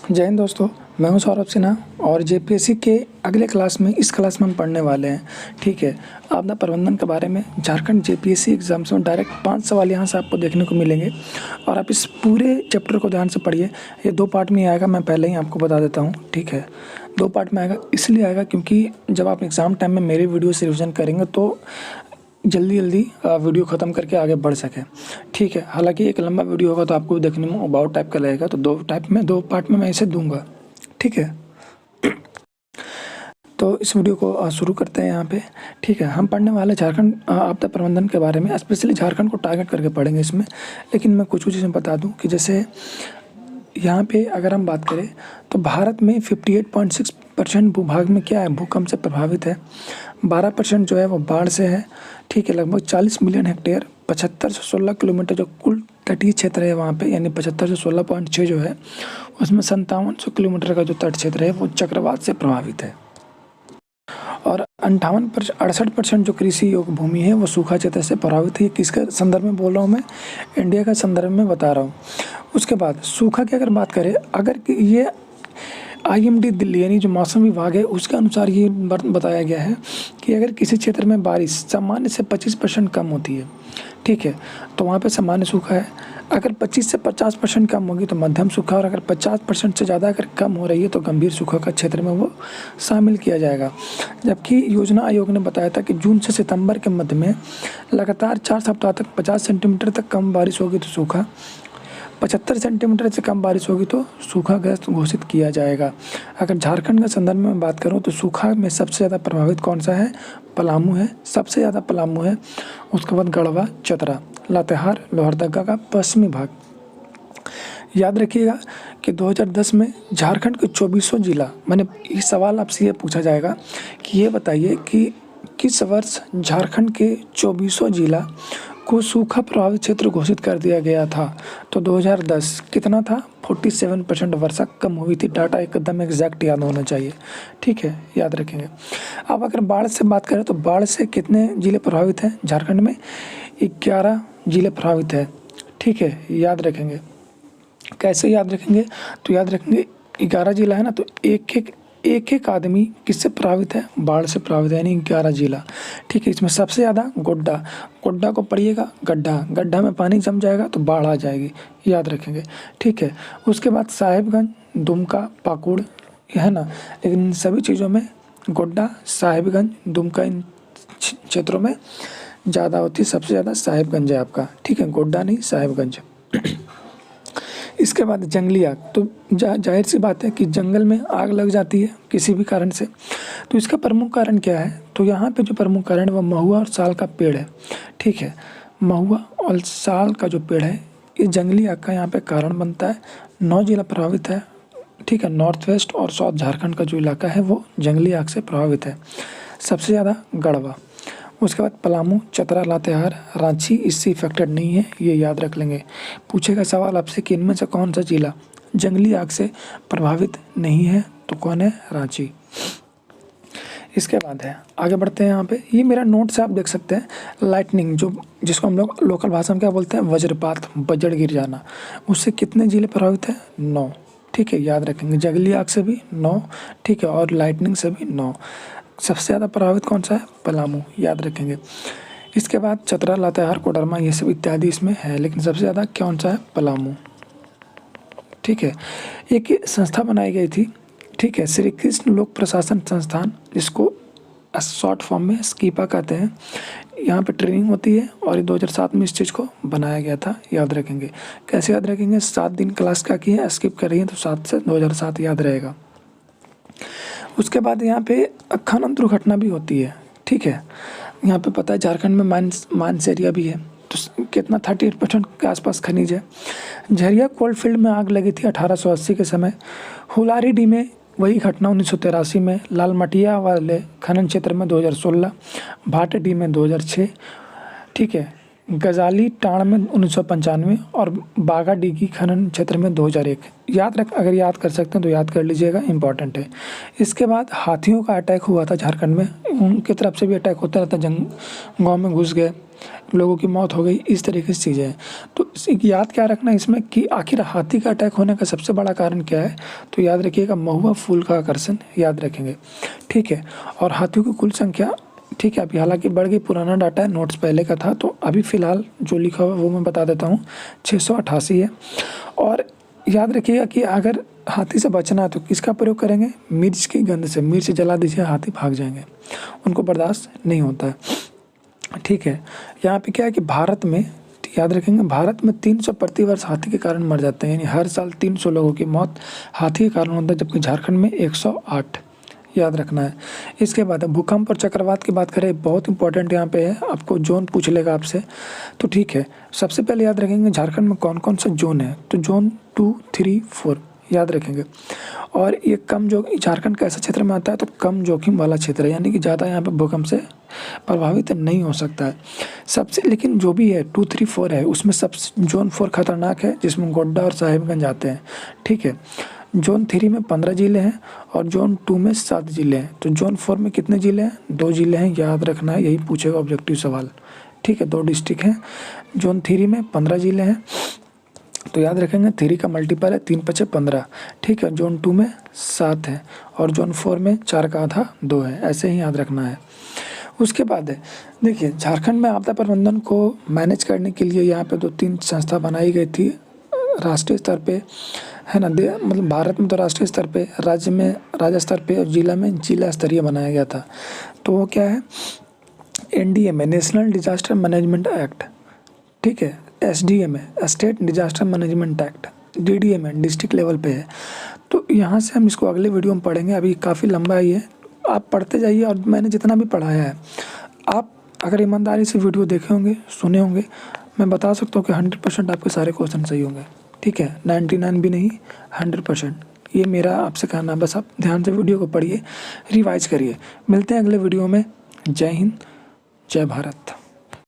जय हिंद दोस्तों, मैं हूं सौरभ सिन्हा और जेपीएससी के अगले क्लास में इस क्लास में हम पढ़ने वाले हैं। ठीक है, आपदा प्रबंधन के बारे में झारखंड जेपीएससी एग्जाम्स में डायरेक्ट 5 सवाल यहां से आपको देखने को मिलेंगे और आप इस पूरे चैप्टर को ध्यान से पढ़िए। ये 2 पार्ट में आएगा, मैं पहले ही आपको बता देता हूँ। ठीक है, 2 पार्ट में आएगा, इसलिए आएगा क्योंकि जब आप एग्ज़ाम टाइम में मेरी वीडियो से रिविज़न करेंगे तो जल्दी वीडियो ख़त्म करके आगे बढ़ सके। ठीक है, हालांकि एक लंबा वीडियो होगा तो आपको देखने में अबाउट टाइप का लगेगा, तो 2 पार्ट में मैं इसे दूंगा। ठीक है, तो इस वीडियो को शुरू करते हैं यहाँ पे। ठीक है, हम पढ़ने वाले झारखंड आपदा प्रबंधन के बारे में, स्पेशली झारखंड को टारगेट करके पढ़ेंगे इसमें। लेकिन मैं कुछ चीज़ें बता दूँ कि जैसे यहाँ पे अगर हम बात करें तो भारत में 58.6% भूभाग में क्या है, भूकंप से प्रभावित है। 12% जो है वो बाढ़ से है। ठीक है, लगभग 40 मिलियन हेक्टेयर 75 से 16 किलोमीटर जो कुल तटीय क्षेत्र है वहाँ पे, यानी 75 से 16.6 जो है, उसमें 5700 किलोमीटर का जो तट क्षेत्र है वो चक्रवात से प्रभावित है। और 68% जो कृषि योग्य भूमि है वो सूखा क्षेत्र से प्रभावित है। किसके संदर्भ में बोल रहा हूँ मैं, इंडिया का संदर्भ में बता रहा हूँ। उसके बाद सूखा की अगर बात करें, अगर ये IMD दिल्ली यानी जो मौसम विभाग है उसके अनुसार ये बताया गया है कि अगर किसी क्षेत्र में बारिश सामान्य से 25% कम होती है, ठीक है, तो वहाँ पे सामान्य सूखा है। अगर 25 से 50% कम होगी तो मध्यम सूखा, और अगर 50% से ज़्यादा अगर कम हो रही है तो गंभीर सूखा का क्षेत्र में वो शामिल किया जाएगा। जबकि योजना आयोग ने बताया था कि जून से सितंबर के मध्य में लगातार 4 सप्ताह तक 50 सेंटीमीटर तक कम बारिश होगी तो सूखा, 75 सेंटीमीटर से कम बारिश होगी तो सूखाग्रस्त घोषित किया जाएगा। अगर झारखंड के संदर्भ में बात करूं तो सूखा में सबसे ज़्यादा प्रभावित कौन सा है, पलामू है, सबसे ज़्यादा पलामू है। उसके बाद गढ़वा, चतरा, लातेहार, लोहरदगा का पश्चिमी भाग। याद रखिएगा कि 2010 में झारखंड के 2400 जिला, मैंने ये सवाल आपसे ये पूछा जाएगा कि ये बताइए कि किस वर्ष झारखंड के 2400 जिला को सूखा प्रभावित क्षेत्र घोषित कर दिया गया था। तो 2010 कितना था, 47% वर्षा कम हुई थी। डाटा एकदम एग्जैक्ट याद होना चाहिए। ठीक है, याद रखेंगे। अब अगर बाढ़ से बात करें तो बाढ़ से कितने जिले प्रभावित हैं झारखंड में, 11 जिले प्रभावित हैं। ठीक है, याद रखेंगे। कैसे याद रखेंगे, तो याद रखेंगे 11 जिला है ना, तो एक आदमी किससे प्रभावित है, बाढ़ से प्रभावित है, यानी 11 जिला। ठीक है, इसमें सबसे ज़्यादा गोड्डा को पढ़िएगा, गड्ढा में पानी जम जाएगा तो बाढ़ आ जाएगी, याद रखेंगे। ठीक है, उसके बाद साहिबगंज, दुमका, पाकुड़ है ना, लेकिन इन सभी चीज़ों में गोड्डा, साहिबगंज, दुमका इन क्षेत्रों में ज़्यादा होती है। सबसे ज़्यादा साहिबगंज है आपका। ठीक है, गोड्डा नहीं, साहिबगंज। इसके बाद जंगली आग, तो जाहिर सी बात है कि जंगल में आग लग जाती है किसी भी कारण से, तो इसका प्रमुख कारण क्या है, तो यहाँ पे जो प्रमुख कारण है वो महुआ और साल का पेड़ है। ठीक है, महुआ और साल का जो पेड़ है ये जंगली आग का यहाँ पे कारण बनता है। 9 जिला प्रभावित है। ठीक है, नॉर्थ वेस्ट और साउथ झारखंड का जो इलाका है वो जंगली आग से प्रभावित है। सबसे ज़्यादा गढ़वा, उसके बाद पलामू, चतरा, लातेहार, रांची इससे इफेक्टेड नहीं है, ये याद रख लेंगे। पूछेगा सवाल आपसे कि इनमें से कौन सा जिला जंगली आग से प्रभावित नहीं है, तो कौन है, रांची। इसके बाद है, आगे बढ़ते हैं। यहाँ पे ये मेरा नोट से आप देख सकते हैं, लाइटनिंग जिसको हम लोग लोकल भाषा में क्या बोलते हैं, वज्रपात, बजड़ गिर जाना, उससे कितने जिले प्रभावित हैं, 9। ठीक है, याद रखेंगे। जंगली आग से भी 9, ठीक है, और लाइटनिंग से भी 9। सबसे ज़्यादा प्रभावित कौन सा है, पलामू, याद रखेंगे। इसके बाद चतरा, लातेहार, कोडरमा ये सब इत्यादि इसमें है, लेकिन सबसे ज़्यादा कौन सा है, पलामू। ठीक है, एक संस्था बनाई गई थी, ठीक है, श्री कृष्ण लोक प्रशासन संस्थान, जिसको शॉर्ट फॉर्म में स्कीपा कहते हैं। यहाँ पे ट्रेनिंग होती है और 2007 में इस चीज़ को बनाया गया था, याद रखेंगे। कैसे याद रखेंगे, 7 दिन क्लास का की है, स्किप कर रही है तो 7 से 2007 याद रहेगा। उसके बाद यहाँ पे खनन दुर्घटना भी होती है। ठीक है, यहाँ पे पता है झारखंड में माइंस एरिया भी है, तो कितना 38% के आसपास खनिज है। झरिया कोल फील्ड में आग लगी थी 1880 के समय। हुलारीडी में वही घटना 1983 में, लालमटिया वाले खनन क्षेत्र में 2016, भाटेडी में 2006, ठीक है, गजाली टाण में 1995 और बागाडीगी खनन क्षेत्र में 2001। अगर याद कर सकते हैं तो याद कर लीजिएगा, इंपॉर्टेंट है। इसके बाद हाथियों का अटैक हुआ था झारखंड में, उनकी तरफ से भी अटैक होता रहता, गाँव में घुस गए। लोगों की मौत हो गई, इस तरीके से चीज़ें हैं। तो याद क्या रखना है इसमें कि आखिर हाथी का अटैक होने का सबसे बड़ा कारण क्या है, तो याद रखिएगा महुआ फूल का आकर्षण याद रखेंगे, ठीक है। और हाथियों की कुल संख्या, ठीक है, अभी हालांकि बढ़ गई, पुराना डाटा है, नोट्स पहले का था, तो अभी फ़िलहाल जो लिखा हुआ है वो मैं बता देता हूँ, 688 है। और याद रखिएगा कि अगर हाथी से बचना है तो किसका प्रयोग करेंगे, मिर्च की गंध से, मिर्च जला दीजिए, हाथी भाग जाएंगे, उनको बर्दाश्त नहीं होता है, ठीक है। यहाँ पे क्या है कि भारत में याद रखेंगे, भारत में 300 प्रतिवर्ष हाथी के कारण मर जाते हैं, यानी हर साल 300 लोगों की मौत हाथी के कारण होता है, जबकि झारखंड में 108 याद रखना है। इसके बाद भूकंप और चक्रवात की बात करें, बहुत इंपॉर्टेंट यहाँ पे है, आपको जोन पूछ लेगा आपसे, तो ठीक है। सबसे पहले याद रखेंगे झारखंड में कौन कौन सा जोन है, तो जोन 2, 3, 4 याद रखेंगे। और ये कम जो झारखंड कैसा क्षेत्र में आता है, तो कम जोखिम वाला क्षेत्र है, यानी कि ज़्यादा यहाँ पे भूकंप से प्रभावित नहीं हो सकता है सबसे। लेकिन जो भी है 2, 3, 4 है, उसमें सब जोन 4 खतरनाक है, जिसमें गोड्डा और साहिबगंज आते हैं, ठीक है। जोन 3 में 15 ज़िले हैं और जोन 2 में 7 ज़िले हैं। तो जोन 4 में कितने ज़िले हैं, 2 ज़िले हैं, याद रखना है, यही पूछेगा ऑब्जेक्टिव सवाल, ठीक है। 2 डिस्ट्रिक्ट हैं। जोन 3 में 15 ज़िले हैं, तो याद रखेंगे 3 का मल्टीपल है 3 × 5 = 15, ठीक है। जोन 2 में 7 है और जोन 4 में 4 का आधा 2 है, ऐसे ही याद रखना है। उसके बाद है, देखिए झारखंड में आपदा प्रबंधन को मैनेज करने के लिए यहाँ पे 2-3 संस्था बनाई गई थी राष्ट्रीय स्तर पे, है ना। मतलब भारत में तो राष्ट्रीय स्तर पे, राज्य में राज्य स्तर पे और जिला में जिला स्तरीय बनाया गया था। तो वो क्या है, NDMA national disaster management act, ठीक है। SDM है state disaster management act, DDM है डिस्ट्रिक्ट लेवल पे है। तो यहाँ से हम इसको अगले वीडियो में पढ़ेंगे, अभी काफ़ी लंबा है ये, आप पढ़ते जाइए। और मैंने जितना भी पढ़ाया है, आप अगर ईमानदारी से वीडियो देखे होंगे, सुने होंगे, मैं बता सकता हूँ कि 100% आपके सारे क्वेश्चन सही होंगे, ठीक है। 99 भी नहीं, 100%। ये मेरा आपसे कहना है, बस आप ध्यान से वीडियो को पढ़िए, रिवाइज करिए। मिलते हैं अगले वीडियो में। जय हिंद, जय भारत।